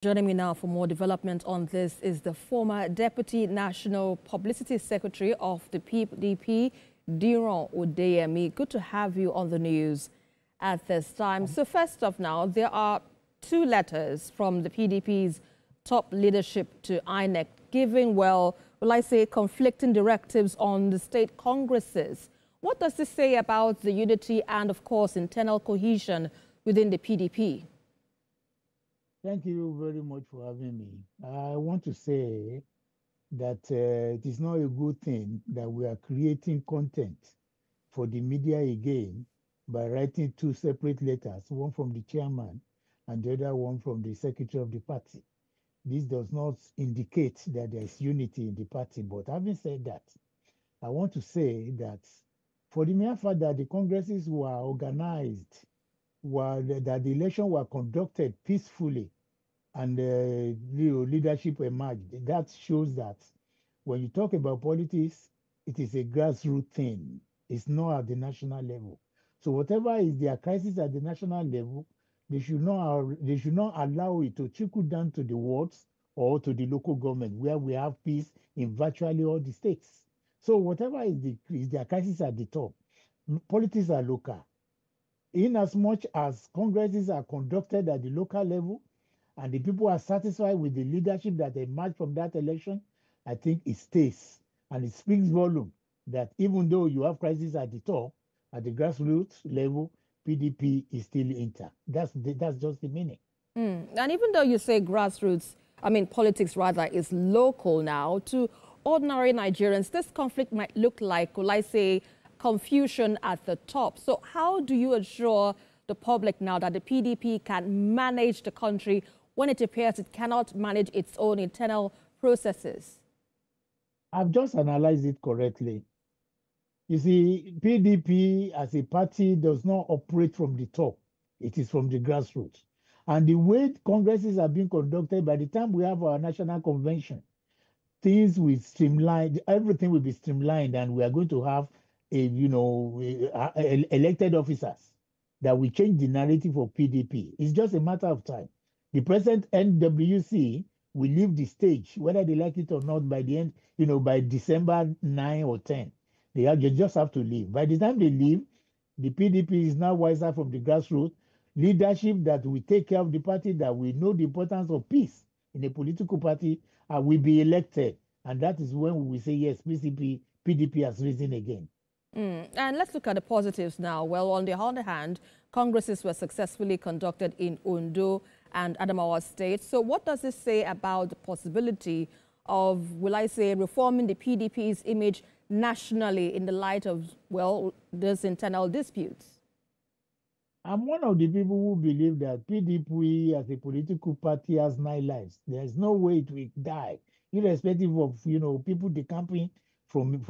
Joining me now for more development on this is the former Deputy National Publicity Secretary of the PDP, Damagum. Good to have you on the news at this time. So first off now, there are two letters from the PDP's top leadership to INEC giving, well, will I say, conflicting directives on the state congresses. What does this say about the unity and, of course, internal cohesion within the PDP? Thank you very much for having me. I want to say that it is not a good thing that we are creating content for the media again by writing two separate letters, one from the chairman and the other one from the secretary of the party. This does not indicate that there is unity in the party. But having said that, I want to say that for the mere fact that the congresses were organized, that the election were conducted peacefully and leadership emerged, that shows that when you talk about politics, it is a grassroots thing. It's not at the national level. So whatever is their crisis at the national level, they should not allow it to trickle down to the wards or to the local government where we have peace in virtually all the states. So whatever is their crisis at the top, politics are local. In as much as congresses are conducted at the local level and the people are satisfied with the leadership that emerged from that election, I think it stays. And it speaks volume that even though you have crisis at the top, at the grassroots level, PDP is still intact. That's just the meaning. And even though you say grassroots, politics rather, is local now, to ordinary Nigerians, this conflict might look like, will I say, confusion at the top. So how do you assure the public now that the PDP can manage the country when it appears it cannot manage its own internal processes? I've just analyzed it correctly. You see, PDP as a party does not operate from the top. It is from the grassroots. And the way congresses are being conducted, by the time we have our national convention, things will streamline, everything will be streamlined, and we are going to have elected officers that will change the narrative of PDP. It's just a matter of time. The present NWC will leave the stage, whether they like it or not, by the end, by December 9 or 10. They just have to leave. By the time they leave, the PDP is now wiser from the grassroots. Leadership that will take care of the party, that will know the importance of peace in a political party, will be elected. And that is when we will say, yes, PDP has risen again. And let's look at the positives now. Well, on the other hand, congresses were successfully conducted in Ondo and Adamawa states. So what does this say about the possibility of, will I say, reforming the PDP's image nationally in the light of, well, those internal disputes? I'm one of the people who believe that PDP as a political party has 9 lives. There's no way it will die, irrespective of, people decamping from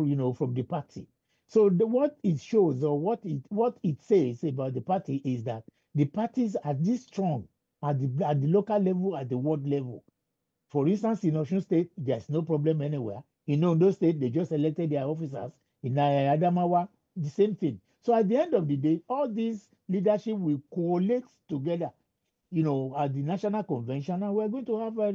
the party. So what it shows, or what it says about the party, is that the parties are this strong at the local level, at the world level. For instance, in Osun State, there's no problem anywhere. In Ondo State, they just elected their officers. In Adamawa, the same thing. So at the end of the day, all these leadership will coalesce together, at the national convention, and we're going to have, a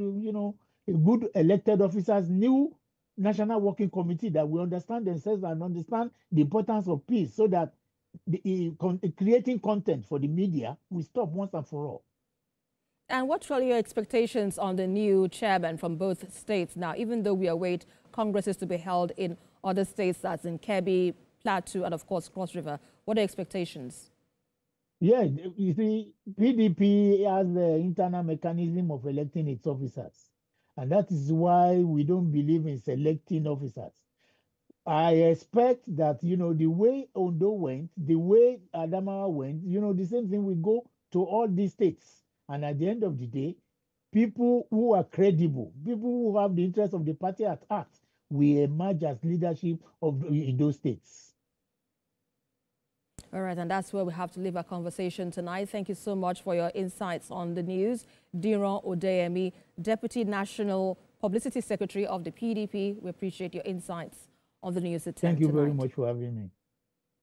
good elected officers, new national working committee that will understand themselves and understand the importance of peace, so that creating content for the media will stop once and for all. And what are your expectations on the new chairman from both states now, even though we await congresses to be held in other states, as in Kebbi, Plateau, and of course Cross River? What are expectations? Yeah, you see, PDP has the internal mechanism of electing its officers. And that is why we don't believe in selecting officers. I expect that, the way Ondo went, the way Adamawa went, the same thing will go to all these states. And at the end of the day, people who are credible, people who have the interest of the party at heart, will emerge as leadership in those states. All right, and that's where we have to leave our conversation tonight. Thank you so much for your insights on the news. Damagum, Deputy National Publicity Secretary of the PDP. We appreciate your insights on the news at 10 Thank you tonight. very much for having me.